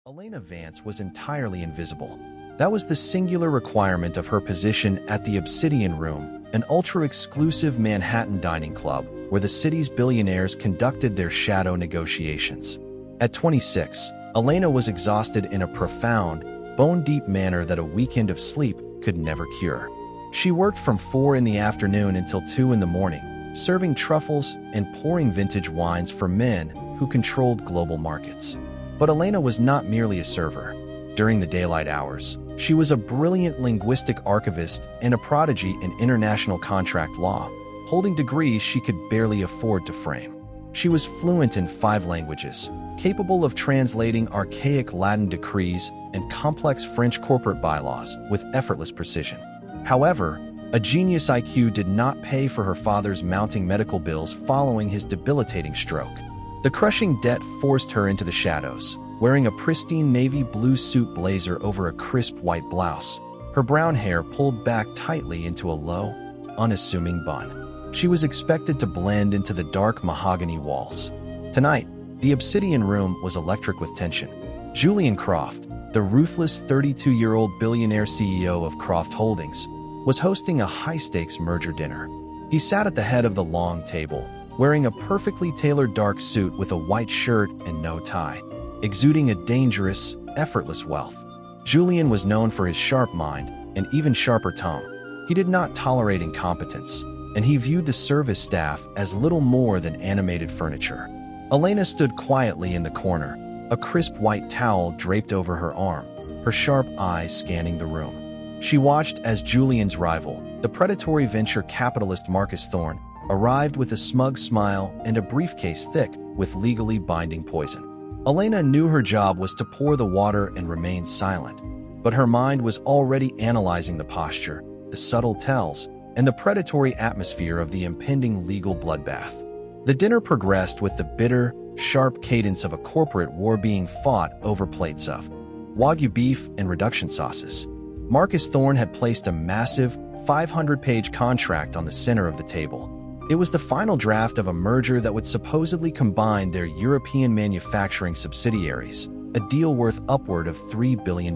Elena Vance was entirely invisible. That was the singular requirement of her position at the Obsidian Room, an ultra-exclusive Manhattan dining club where the city's billionaires conducted their shadow negotiations. At 26, Elena was exhausted in a profound, bone-deep manner that a weekend of sleep could never cure. She worked from 4 in the afternoon until 2 in the morning, serving truffles and pouring vintage wines for men who controlled global markets. But Elena was not merely a server. During the daylight hours, she was a brilliant linguistic archivist and a prodigy in international contract law, holding degrees she could barely afford to frame. She was fluent in 5 languages, capable of translating archaic Latin decrees and complex French corporate bylaws with effortless precision. However, a genius IQ did not pay for her father's mounting medical bills following his debilitating stroke. The crushing debt forced her into the shadows, wearing a pristine navy blue suit blazer over a crisp white blouse, her brown hair pulled back tightly into a low, unassuming bun. She was expected to blend into the dark mahogany walls. Tonight, the Obsidian Room was electric with tension. Julian Croft, the ruthless 32-year-old billionaire CEO of Croft Holdings, was hosting a high-stakes merger dinner. He sat at the head of the long table, wearing a perfectly tailored dark suit with a white shirt and no tie, exuding a dangerous, effortless wealth. Julian was known for his sharp mind and even sharper tongue. He did not tolerate incompetence, and he viewed the service staff as little more than animated furniture. Elena stood quietly in the corner, a crisp white towel draped over her arm, her sharp eyes scanning the room. She watched as Julian's rival, the predatory venture capitalist Marcus Thorne, arrived with a smug smile and a briefcase thick with legally binding poison. Elena knew her job was to pour the water and remain silent, but her mind was already analyzing the posture, the subtle tells, and the predatory atmosphere of the impending legal bloodbath. The dinner progressed with the bitter, sharp cadence of a corporate war being fought over plates of Wagyu beef and reduction sauces. Marcus Thorne had placed a massive, 500-page contract on the center of the table. It was the final draft of a merger that would supposedly combine their European manufacturing subsidiaries, a deal worth upward of $3 billion.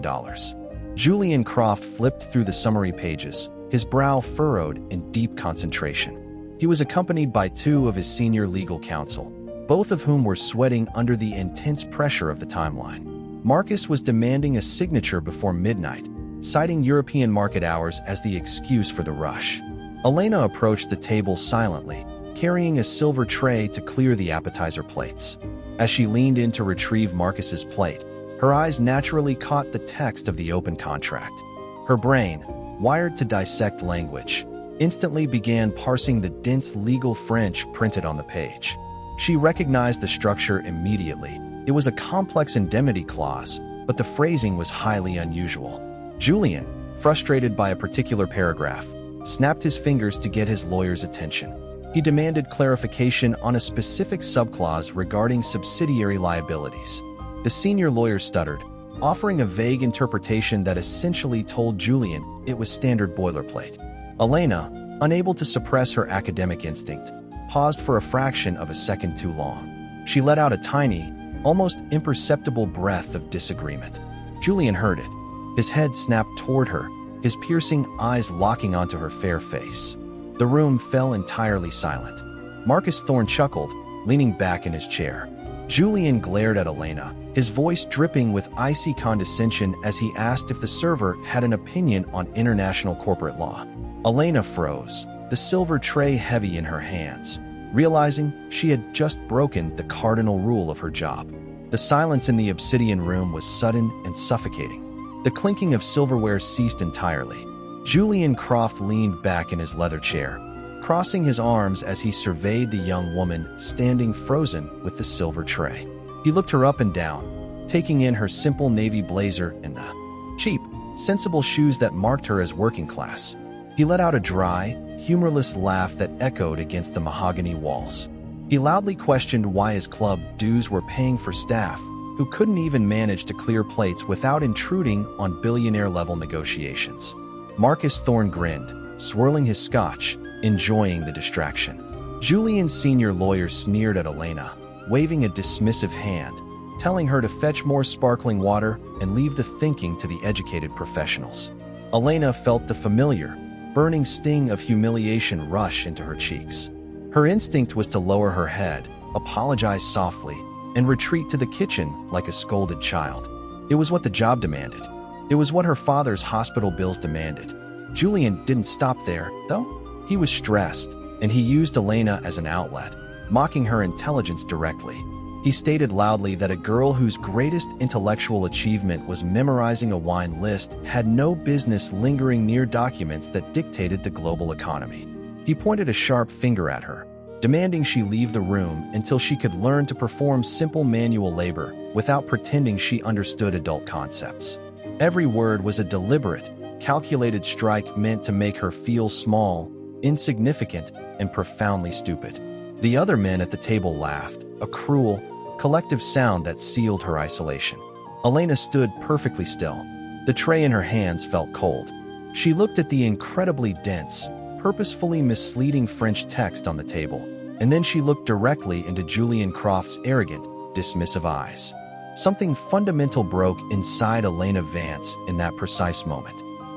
Julian Croft flipped through the summary pages, his brow furrowed in deep concentration. He was accompanied by 2 of his senior legal counsel, both of whom were sweating under the intense pressure of the timeline. Marcus was demanding a signature before midnight, citing European market hours as the excuse for the rush. Elena approached the table silently, carrying a silver tray to clear the appetizer plates. As she leaned in to retrieve Marcus's plate, her eyes naturally caught the text of the open contract. Her brain, wired to dissect language, instantly began parsing the dense legal French printed on the page. She recognized the structure immediately. It was a complex indemnity clause, but the phrasing was highly unusual. Julian, frustrated by a particular paragraph, snapped his fingers to get his lawyer's attention. He demanded clarification on a specific subclause regarding subsidiary liabilities. The senior lawyer stuttered, offering a vague interpretation that essentially told Julian it was standard boilerplate. Elena, unable to suppress her academic instinct, paused for a fraction of a second too long. She let out a tiny, almost imperceptible breath of disagreement. Julian heard it. His head snapped toward her, his piercing eyes locking onto her fair face. The room fell entirely silent. Marcus Thorne chuckled, leaning back in his chair. Julian glared at Elena, his voice dripping with icy condescension as he asked if the server had an opinion on international corporate law. Elena froze, the silver tray heavy in her hands, realizing she had just broken the cardinal rule of her job. The silence in the Obsidian Room was sudden and suffocating. The clinking of silverware ceased entirely. Julian Croft leaned back in his leather chair, crossing his arms as he surveyed the young woman standing frozen with the silver tray. He looked her up and down, taking in her simple navy blazer and the cheap, sensible shoes that marked her as working class. He let out a dry, humorless laugh that echoed against the mahogany walls. He loudly questioned why his club dues were paying for staff who couldn't even manage to clear plates without intruding on billionaire-level negotiations. Marcus Thorne grinned, swirling his scotch, enjoying the distraction. Julian's senior lawyer sneered at Elena, waving a dismissive hand. telling her to fetch more sparkling water and leave the thinking to the educated professionals. Elena felt the familiar, burning sting of humiliation rush into her cheeks. Her instinct was to lower her head, apologize softly, and retreat to the kitchen like a scolded child. It was what the job demanded. It was what her father's hospital bills demanded. Julian didn't stop there, though. He was stressed, and he used Elena as an outlet, mocking her intelligence directly. He stated loudly that a girl whose greatest intellectual achievement was memorizing a wine list had no business lingering near documents that dictated the global economy. He pointed a sharp finger at her, demanding she leave the room until she could learn to perform simple manual labor without pretending she understood adult concepts. Every word was a deliberate, calculated strike meant to make her feel small, insignificant, and profoundly stupid. The other men at the table laughed, a cruel, collective sound that sealed her isolation. Elena stood perfectly still. The tray in her hands felt cold. She looked at the incredibly dense, purposefully misleading French text on the table, and then she looked directly into Julian Croft's arrogant, dismissive eyes. Something fundamental broke inside Elena Vance in that precise moment.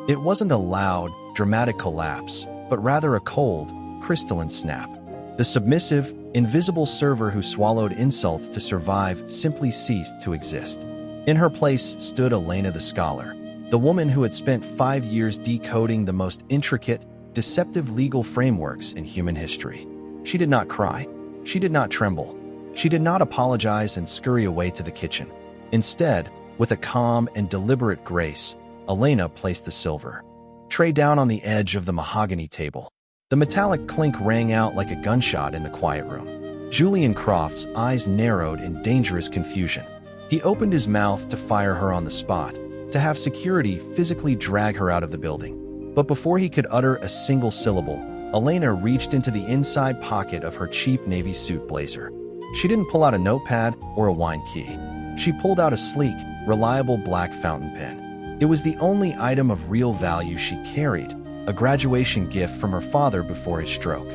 It wasn't a loud, dramatic collapse, but rather a cold, crystalline snap. The submissive, invisible server who swallowed insults to survive simply ceased to exist. In her place stood Elena the scholar, the woman who had spent 5 years decoding the most intricate, deceptive legal frameworks in human history. She did not cry. She did not tremble. She did not apologize and scurry away to the kitchen. Instead, with a calm and deliberate grace, Elena placed the silver tray down on the edge of the mahogany table. The metallic clink rang out like a gunshot in the quiet room. Julian Croft's eyes narrowed in dangerous confusion. He opened his mouth to fire her on the spot, to have security physically drag her out of the building. But before he could utter a single syllable, Elena reached into the inside pocket of her cheap navy suit blazer. She didn't pull out a notepad or a wine key. She pulled out a sleek, reliable black fountain pen. It was the only item of real value she carried, a graduation gift from her father before his stroke.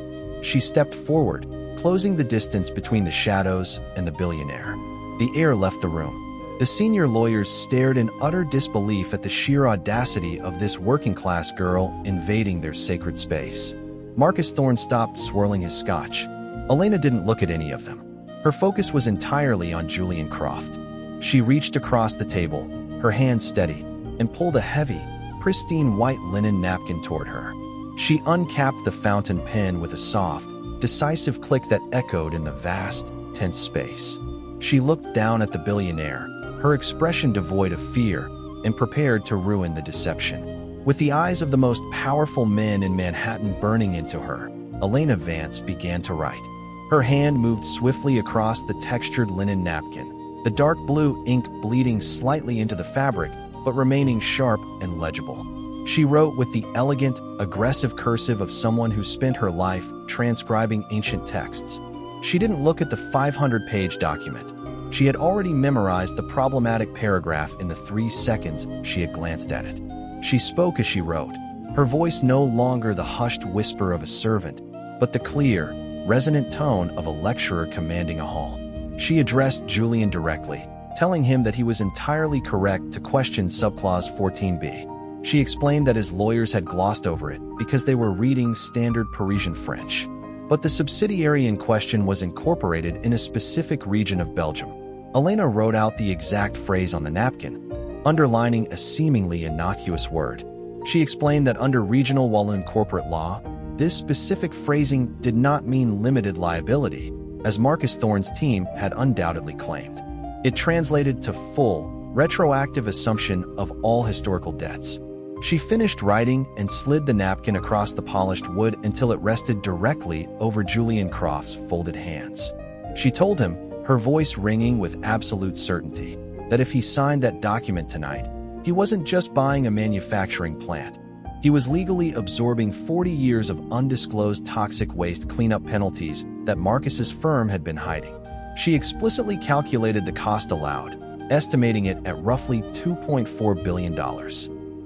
She stepped forward, closing the distance between the shadows and the billionaire. The heir left the room. The senior lawyers stared in utter disbelief at the sheer audacity of this working-class girl invading their sacred space. Marcus Thorne stopped swirling his scotch. Elena didn't look at any of them. Her focus was entirely on Julian Croft. She reached across the table, her hand steady, and pulled a heavy, pristine white linen napkin toward her. She uncapped the fountain pen with a soft, decisive click that echoed in the vast, tense space. She looked down at the billionaire, her expression devoid of fear, and prepared to ruin the deception. With the eyes of the most powerful men in Manhattan burning into her, Elena Vance began to write. Her hand moved swiftly across the textured linen napkin, the dark blue ink bleeding slightly into the fabric, but remaining sharp and legible. She wrote with the elegant, aggressive cursive of someone who spent her life transcribing ancient texts. She didn't look at the 500-page document. She had already memorized the problematic paragraph in the 3 seconds she had glanced at it. She spoke as she wrote, her voice no longer the hushed whisper of a servant, but the clear, resonant tone of a lecturer commanding a hall. She addressed Julian directly, telling him that he was entirely correct to question subclause 14b. She explained that his lawyers had glossed over it because they were reading standard Parisian French. But the subsidiary in question was incorporated in a specific region of Belgium. Elena wrote out the exact phrase on the napkin, underlining a seemingly innocuous word. She explained that under regional Walloon corporate law, this specific phrasing did not mean limited liability, as Marcus Thorne's team had undoubtedly claimed. It translated to full, retroactive assumption of all historical debts. She finished writing and slid the napkin across the polished wood until it rested directly over Julian Croft's folded hands. She told him, her voice ringing with absolute certainty, that if he signed that document tonight, he wasn't just buying a manufacturing plant. He was legally absorbing 40 years of undisclosed toxic waste cleanup penalties that Marcus's firm had been hiding. She explicitly calculated the cost aloud, estimating it at roughly $2.4 billion.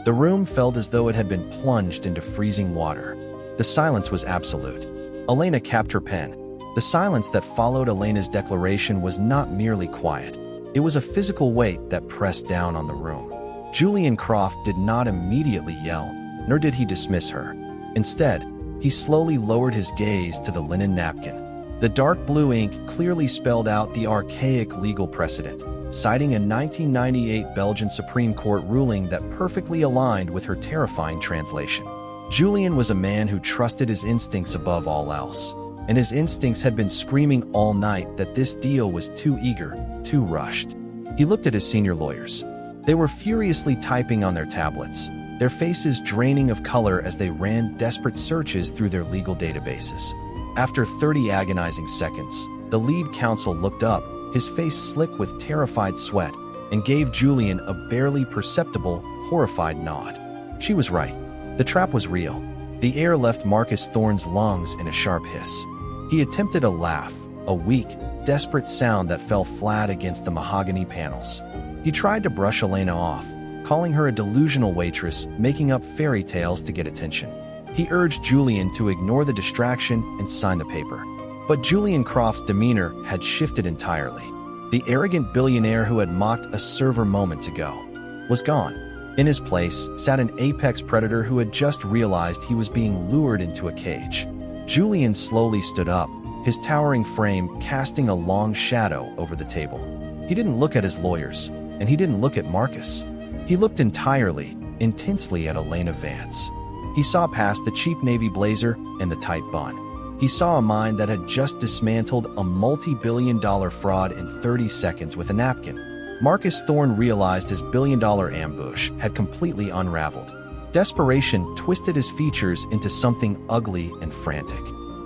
The room felt as though it had been plunged into freezing water. The silence was absolute. Elena capped her pen. The silence that followed Elena's declaration was not merely quiet. It was a physical weight that pressed down on the room. Julian Croft did not immediately yell, nor did he dismiss her. Instead, he slowly lowered his gaze to the linen napkin. The dark blue ink clearly spelled out the archaic legal precedent, citing a 1998 Belgian Supreme Court ruling that perfectly aligned with her terrifying translation. Julian was a man who trusted his instincts above all else, and his instincts had been screaming all night that this deal was too eager, too rushed. He looked at his senior lawyers. They were furiously typing on their tablets, their faces draining of color as they ran desperate searches through their legal databases. After 30 agonizing seconds, the lead counsel looked up, his face slick with terrified sweat, and gave Julian a barely perceptible, horrified nod. She was right. The trap was real. The air left Marcus Thorne's lungs in a sharp hiss. He attempted a laugh, a weak, desperate sound that fell flat against the mahogany panels. He tried to brush Elena off, calling her a delusional waitress, making up fairy tales to get attention. He urged Julian to ignore the distraction and sign the paper. But Julian Croft's demeanor had shifted entirely. The arrogant billionaire who had mocked a server moments ago was gone. In his place sat an apex predator who had just realized he was being lured into a cage. Julian slowly stood up, his towering frame casting a long shadow over the table. He didn't look at his lawyers, and he didn't look at Marcus. He looked entirely, intensely at Elena Vance. He saw past the cheap navy blazer and the tight bun. He saw a mind that had just dismantled a multi-billion-dollar fraud in 30 seconds with a napkin. Marcus Thorne realized his billion-dollar ambush had completely unraveled. Desperation twisted his features into something ugly and frantic.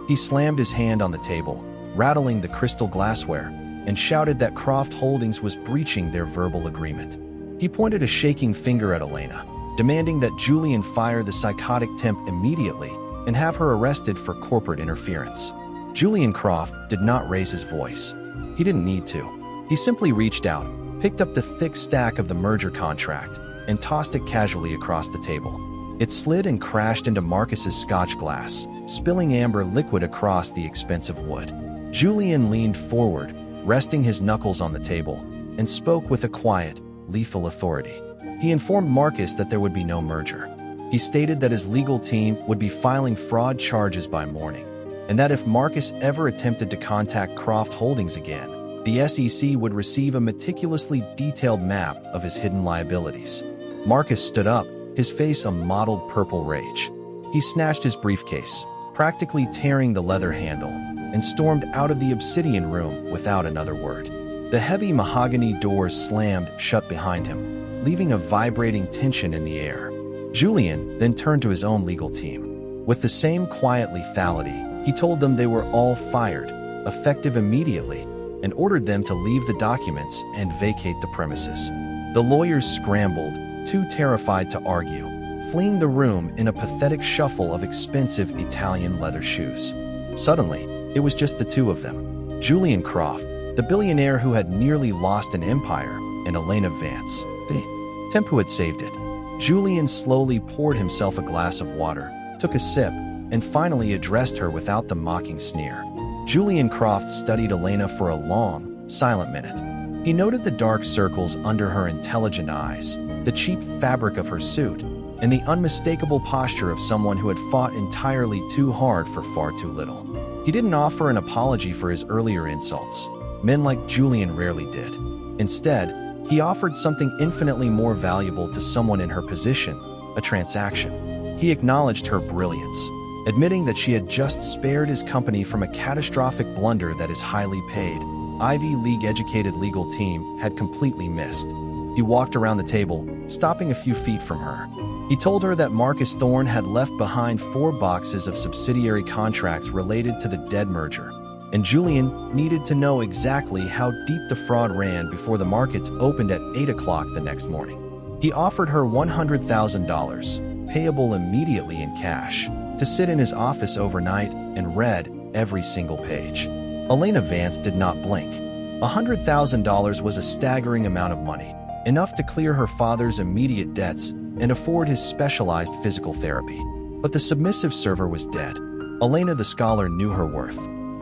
He slammed his hand on the table, rattling the crystal glassware, and shouted that Croft Holdings was breaching their verbal agreement. He pointed a shaking finger at Elena, demanding that Julian fire the psychotic temp immediately and have her arrested for corporate interference. Julian Croft did not raise his voice. He didn't need to. He simply reached out, picked up the thick stack of the merger contract, and tossed it casually across the table. It slid and crashed into Marcus's scotch glass, spilling amber liquid across the expensive wood. Julian leaned forward, resting his knuckles on the table, and spoke with a quiet, lethal authority. He informed Marcus that there would be no merger. He stated that his legal team would be filing fraud charges by morning, and that if Marcus ever attempted to contact Croft Holdings again, the SEC would receive a meticulously detailed map of his hidden liabilities. Marcus stood up, his face a mottled purple rage. He snatched his briefcase, practically tearing the leather handle, and stormed out of the obsidian room without another word. The heavy mahogany doors slammed shut behind him, leaving a vibrating tension in the air. Julian then turned to his own legal team. With the same quiet lethality, he told them they were all fired, effective immediately, and ordered them to leave the documents and vacate the premises. The lawyers scrambled, too terrified to argue, fleeing the room in a pathetic shuffle of expensive Italian leather shoes. Suddenly, it was just the two of them. Julian Croft, the billionaire who had nearly lost an empire, and Elena Vance, the temp who had saved it. Julian slowly poured himself a glass of water, took a sip, and finally addressed her without the mocking sneer. Julian Croft studied Elena for a long, silent minute. He noted the dark circles under her intelligent eyes, the cheap fabric of her suit, and the unmistakable posture of someone who had fought entirely too hard for far too little. He didn't offer an apology for his earlier insults. Men like Julian rarely did. Instead, he offered something infinitely more valuable to someone in her position, a transaction. He acknowledged her brilliance, admitting that she had just spared his company from a catastrophic blunder that his highly paid, Ivy League-educated legal team had completely missed. He walked around the table, stopping a few feet from her. He told her that Marcus Thorne had left behind 4 boxes of subsidiary contracts related to the dead merger, and Julian needed to know exactly how deep the fraud ran before the markets opened at 8 o'clock the next morning. He offered her $100,000, payable immediately in cash, to sit in his office overnight and read every single page. Elena Vance did not blink. $100,000 was a staggering amount of money, enough to clear her father's immediate debts and afford his specialized physical therapy. But the submissive server was dead. Elena the scholar knew her worth.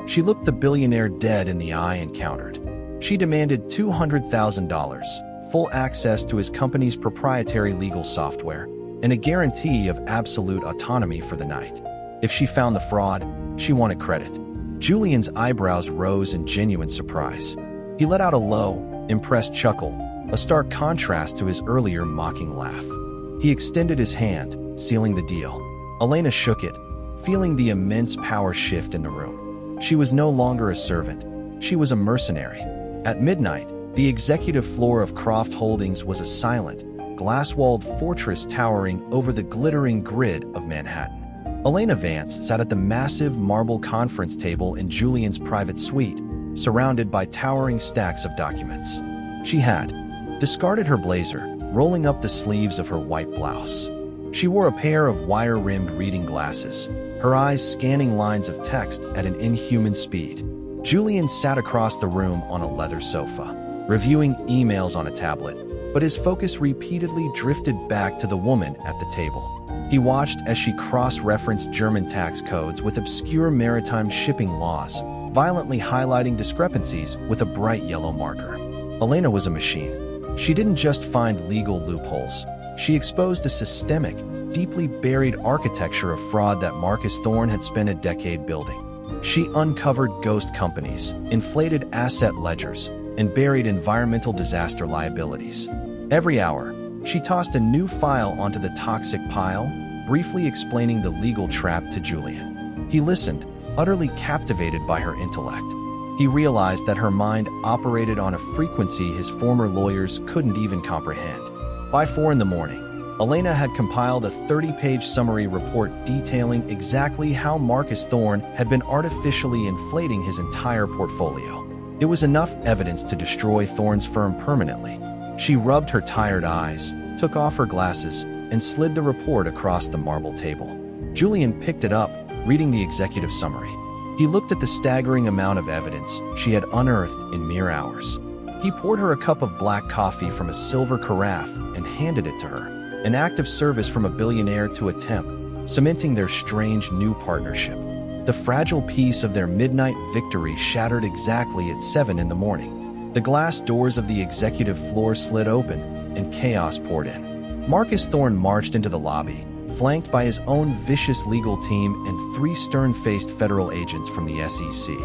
She looked the billionaire dead in the eye and countered. She demanded $200,000, full access to his company's proprietary legal software, and a guarantee of absolute autonomy for the night. If she found the fraud, she wanted credit. Julian's eyebrows rose in genuine surprise. He let out a low, impressed chuckle, a stark contrast to his earlier mocking laugh. He extended his hand, sealing the deal. Elena shook it, feeling the immense power shift in the room. She was no longer a servant. She was a mercenary. At midnight, the executive floor of Croft Holdings was a silent, glass-walled fortress towering over the glittering grid of Manhattan. Elena Vance sat at the massive marble conference table in Julian's private suite, surrounded by towering stacks of documents. She had discarded her blazer, rolling up the sleeves of her white blouse. She wore a pair of wire-rimmed reading glasses, her eyes scanning lines of text at an inhuman speed. Julian sat across the room on a leather sofa, reviewing emails on a tablet, but his focus repeatedly drifted back to the woman at the table. He watched as she cross-referenced German tax codes with obscure maritime shipping laws, violently highlighting discrepancies with a bright yellow marker. Elena was a machine. She didn't just find legal loopholes. She exposed a systemic, deeply buried architecture of fraud that Marcus Thorne had spent a decade building. She uncovered ghost companies, inflated asset ledgers, and buried environmental disaster liabilities. Every hour, she tossed a new file onto the toxic pile, briefly explaining the legal trap to Julian. He listened, utterly captivated by her intellect. He realized that her mind operated on a frequency his former lawyers couldn't even comprehend. By 4 in the morning, Elena had compiled a 30-page summary report detailing exactly how Marcus Thorne had been artificially inflating his entire portfolio. It was enough evidence to destroy Thorne's firm permanently. She rubbed her tired eyes, took off her glasses, and slid the report across the marble table. Julian picked it up, reading the executive summary. He looked at the staggering amount of evidence she had unearthed in mere hours. He poured her a cup of black coffee from a silver carafe and handed it to her, an act of service from a billionaire to a temp, cementing their strange new partnership. The fragile peace of their midnight victory shattered exactly at 7 in the morning. The glass doors of the executive floor slid open, and chaos poured in. Marcus Thorne marched into the lobby, flanked by his own vicious legal team and 3 stern-faced federal agents from the SEC.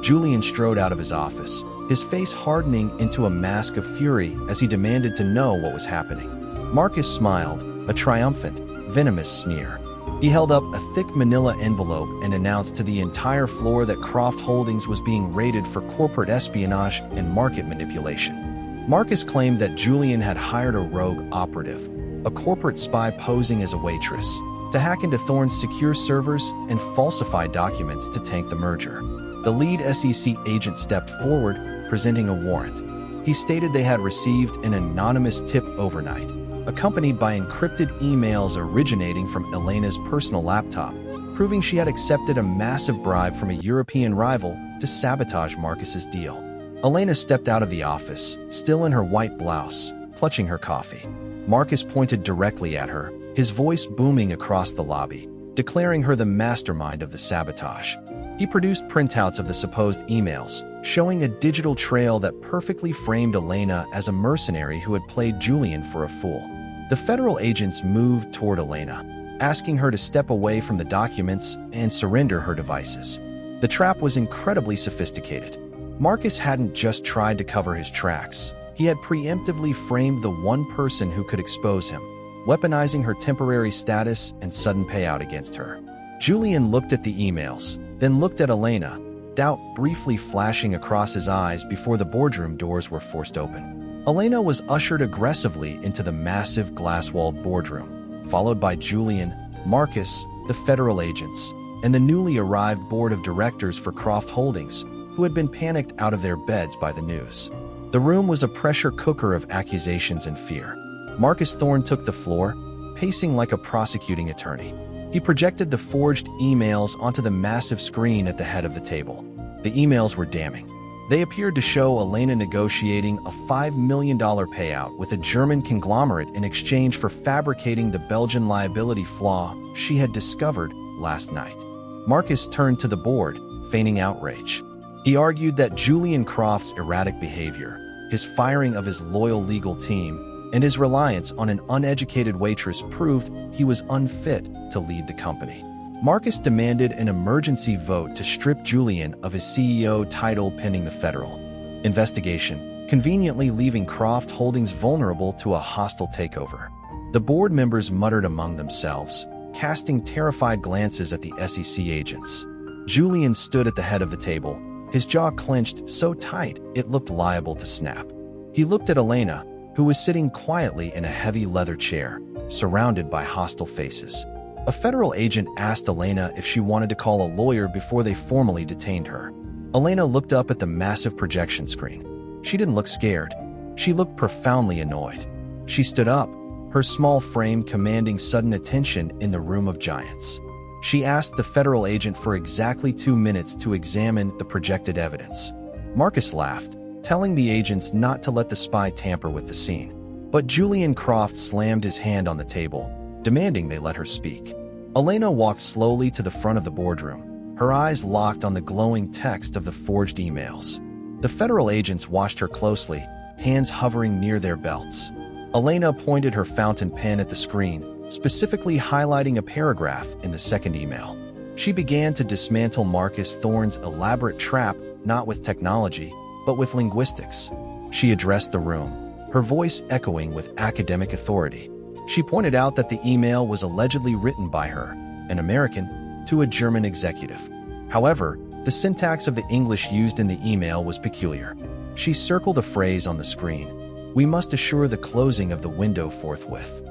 Julian strode out of his office, his face hardening into a mask of fury as he demanded to know what was happening. Marcus smiled, a triumphant, venomous sneer. He held up a thick manila envelope and announced to the entire floor that Croft Holdings was being raided for corporate espionage and market manipulation. Marcus claimed that Julian had hired a rogue operative, a corporate spy posing as a waitress, to hack into Thorne's secure servers and falsify documents to tank the merger. The lead SEC agent stepped forward, presenting a warrant. He stated they had received an anonymous tip overnight, accompanied by encrypted emails originating from Elena's personal laptop, proving she had accepted a massive bribe from a European rival to sabotage Marcus's deal. Elena stepped out of the office, still in her white blouse, clutching her coffee. Marcus pointed directly at her, his voice booming across the lobby, declaring her the mastermind of the sabotage. He produced printouts of the supposed emails, showing a digital trail that perfectly framed Elena as a mercenary who had played Julian for a fool. The federal agents moved toward Elena, asking her to step away from the documents and surrender her devices. The trap was incredibly sophisticated. Marcus hadn't just tried to cover his tracks. He had preemptively framed the one person who could expose him, weaponizing her temporary status and sudden payout against her. Julian looked at the emails, then looked at Elena, doubt briefly flashing across his eyes before the boardroom doors were forced open. Elena was ushered aggressively into the massive glass-walled boardroom, followed by Julian, Marcus, the federal agents, and the newly arrived board of directors for Croft Holdings, who had been panicked out of their beds by the news. The room was a pressure cooker of accusations and fear. Marcus Thorne took the floor, pacing like a prosecuting attorney. He projected the forged emails onto the massive screen at the head of the table. The emails were damning. They appeared to show Elena negotiating a $5 million payout with a German conglomerate in exchange for fabricating the Belgian liability flaw she had discovered last night. Marcus turned to the board, feigning outrage. He argued that Julian Croft's erratic behavior, his firing of his loyal legal team, and his reliance on an uneducated waitress proved he was unfit to lead the company. Marcus demanded an emergency vote to strip Julian of his CEO title pending the federal investigation, conveniently leaving Croft Holdings vulnerable to a hostile takeover. The board members muttered among themselves, casting terrified glances at the SEC agents. Julian stood at the head of the table, his jaw clenched so tight it looked liable to snap. He looked at Elena, who was sitting quietly in a heavy leather chair, surrounded by hostile faces. A federal agent asked Elena if she wanted to call a lawyer before they formally detained her. Elena looked up at the massive projection screen. She didn't look scared. She looked profoundly annoyed. She stood up, her small frame commanding sudden attention in the room of giants. She asked the federal agent for exactly 2 minutes to examine the projected evidence. Marcus laughed, telling the agents not to let the spy tamper with the scene. But Julian Croft slammed his hand on the table, demanding they let her speak. Elena walked slowly to the front of the boardroom, her eyes locked on the glowing text of the forged emails. The federal agents watched her closely, hands hovering near their belts. Elena pointed her fountain pen at the screen, specifically highlighting a paragraph in the second email. She began to dismantle Marcus Thorne's elaborate trap, not with technology, but with linguistics. She addressed the room, her voice echoing with academic authority. She pointed out that the email was allegedly written by her, an American, to a German executive. However, the syntax of the English used in the email was peculiar. She circled a phrase on the screen: "We must assure the closing of the window forthwith."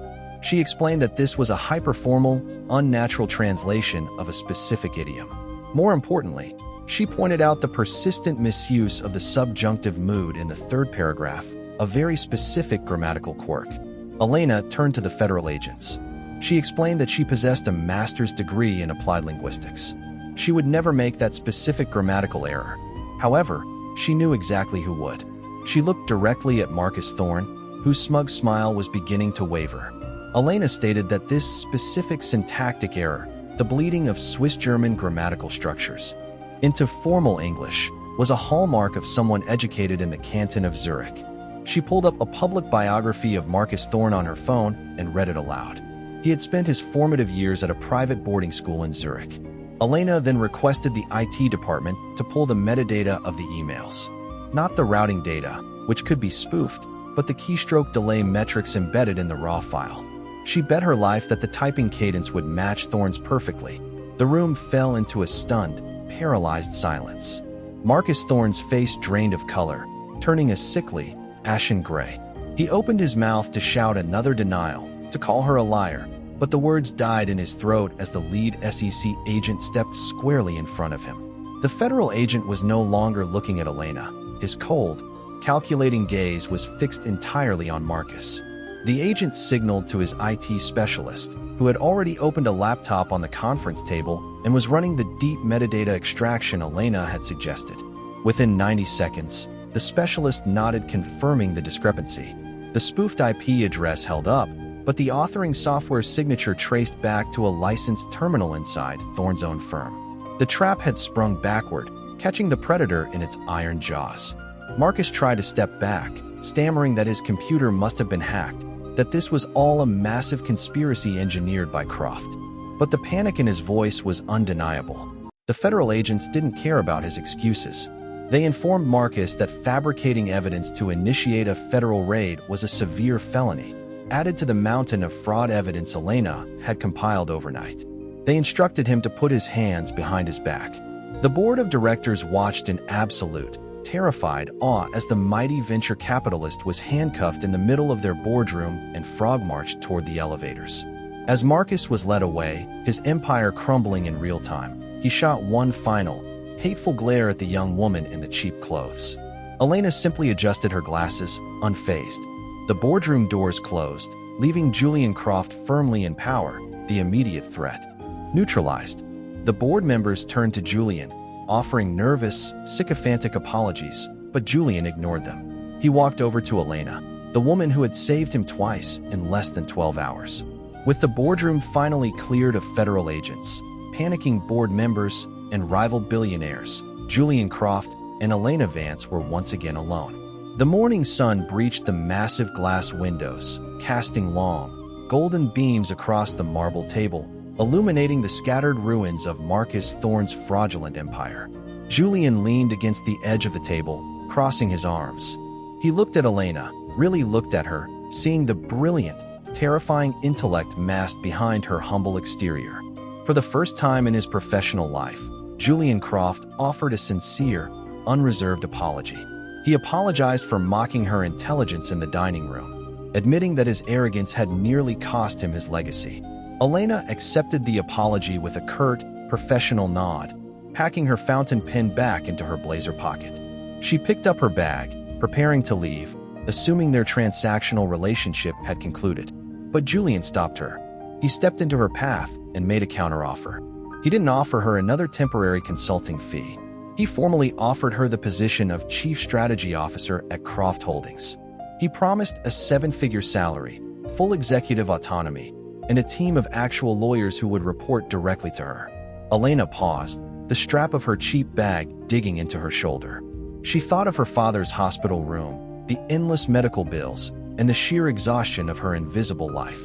She explained that this was a hyperformal, unnatural translation of a specific idiom. More importantly, she pointed out the persistent misuse of the subjunctive mood in the third paragraph, a very specific grammatical quirk. Elena turned to the federal agents. She explained that she possessed a master's degree in applied linguistics. She would never make that specific grammatical error. However, she knew exactly who would. She looked directly at Marcus Thorne, whose smug smile was beginning to waver. Elena stated that this specific syntactic error, the bleeding of Swiss-German grammatical structures into formal English, was a hallmark of someone educated in the canton of Zurich. She pulled up a public biography of Marcus Thorne on her phone and read it aloud. He had spent his formative years at a private boarding school in Zurich. Elena then requested the IT department to pull the metadata of the emails. Not the routing data, which could be spoofed, but the keystroke delay metrics embedded in the raw file. She bet her life that the typing cadence would match Thorne's perfectly. The room fell into a stunned, paralyzed silence. Marcus Thorne's face drained of color, turning a sickly, ashen gray. He opened his mouth to shout another denial, to call her a liar, but the words died in his throat as the lead SEC agent stepped squarely in front of him. The federal agent was no longer looking at Elena. His cold, calculating gaze was fixed entirely on Marcus. The agent signaled to his IT specialist, who had already opened a laptop on the conference table and was running the deep metadata extraction Elena had suggested. Within 90 seconds, the specialist nodded, confirming the discrepancy. The spoofed IP address held up, but the authoring software's signature traced back to a licensed terminal inside Thorne's own firm. The trap had sprung backward, catching the predator in its iron jaws. Marcus tried to step back, stammering that his computer must have been hacked, that this was all a massive conspiracy engineered by Croft. But the panic in his voice was undeniable. The federal agents didn't care about his excuses. They informed Marcus that fabricating evidence to initiate a federal raid was a severe felony, added to the mountain of fraud evidence Elena had compiled overnight. They instructed him to put his hands behind his back. The board of directors watched in absolute, terrified awe as the mighty venture capitalist was handcuffed in the middle of their boardroom and frog-marched toward the elevators. As Marcus was led away, his empire crumbling in real time, he shot one final, hateful glare at the young woman in the cheap clothes. Elena simply adjusted her glasses, unfazed. The boardroom doors closed, leaving Julian Croft firmly in power, the immediate threat neutralized. The board members turned to Julian, offering nervous, sycophantic apologies, but Julian ignored them. He walked over to Elena, the woman who had saved him twice in less than 12 hours. With the boardroom finally cleared of federal agents, panicking board members, and rival billionaires, Julian Croft and Elena Vance were once again alone. The morning sun breached the massive glass windows, casting long, golden beams across the marble table, illuminating the scattered ruins of Marcus Thorne's fraudulent empire. Julian leaned against the edge of the table, crossing his arms. He looked at Elena, really looked at her, seeing the brilliant, terrifying intellect masked behind her humble exterior. For the first time in his professional life, Julian Croft offered a sincere, unreserved apology. He apologized for mocking her intelligence in the dining room, admitting that his arrogance had nearly cost him his legacy. Elena accepted the apology with a curt, professional nod, packing her fountain pen back into her blazer pocket. She picked up her bag, preparing to leave, assuming their transactional relationship had concluded. But Julian stopped her. He stepped into her path and made a counteroffer. He didn't offer her another temporary consulting fee. He formally offered her the position of Chief Strategy Officer at Croft Holdings. He promised a 7-figure salary, full executive autonomy, and a team of actual lawyers who would report directly to her. Elena paused, the strap of her cheap bag digging into her shoulder. She thought of her father's hospital room, the endless medical bills, and the sheer exhaustion of her invisible life.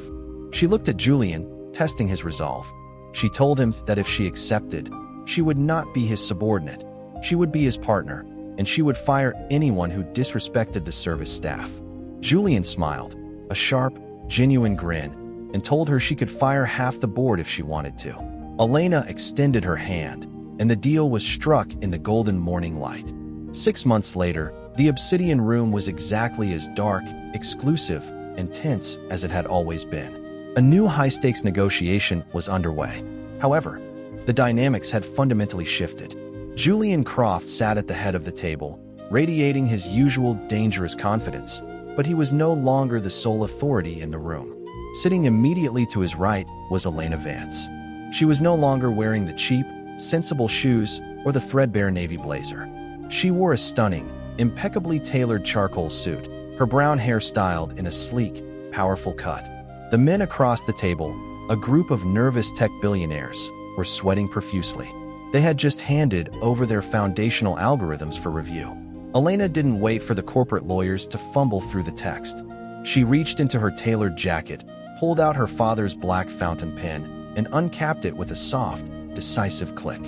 She looked at Julian, testing his resolve. She told him that if she accepted, she would not be his subordinate. She would be his partner, and she would fire anyone who disrespected the service staff. Julian smiled, a sharp, genuine grin, and told her she could fire half the board if she wanted to. Elena extended her hand, and the deal was struck in the golden morning light. 6 months later, the Obsidian Room was exactly as dark, exclusive, and tense as it had always been. A new high-stakes negotiation was underway. However, the dynamics had fundamentally shifted. Julian Croft sat at the head of the table, radiating his usual dangerous confidence, but he was no longer the sole authority in the room. Sitting immediately to his right was Elena Vance. She was no longer wearing the cheap, sensible shoes or the threadbare navy blazer. She wore a stunning, impeccably tailored charcoal suit, her brown hair styled in a sleek, powerful cut. The men across the table, a group of nervous tech billionaires, were sweating profusely. They had just handed over their foundational algorithms for review. Elena didn't wait for the corporate lawyers to fumble through the text. She reached into her tailored jacket, pulled out her father's black fountain pen, and uncapped it with a soft, decisive click.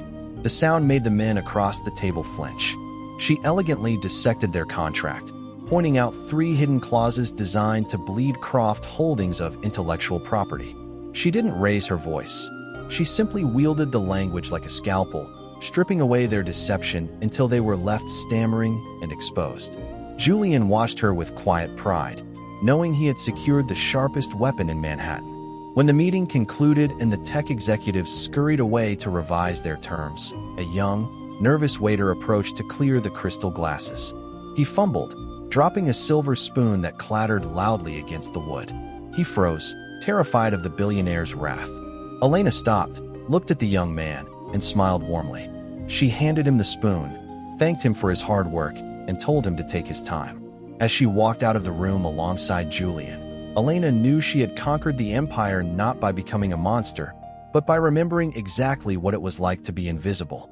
The sound made the men across the table flinch. She elegantly dissected their contract, pointing out 3 hidden clauses designed to bleed Croft Holdings of intellectual property. She didn't raise her voice. She simply wielded the language like a scalpel, stripping away their deception until they were left stammering and exposed. Julian watched her with quiet pride, knowing he had secured the sharpest weapon in Manhattan. When the meeting concluded and the tech executives scurried away to revise their terms, a young, nervous waiter approached to clear the crystal glasses. He fumbled, dropping a silver spoon that clattered loudly against the wood. He froze, terrified of the billionaire's wrath. Elena stopped, looked at the young man, and smiled warmly. She handed him the spoon, thanked him for his hard work, and told him to take his time. As she walked out of the room alongside Julian, Elena knew she had conquered the empire not by becoming a monster, but by remembering exactly what it was like to be invisible.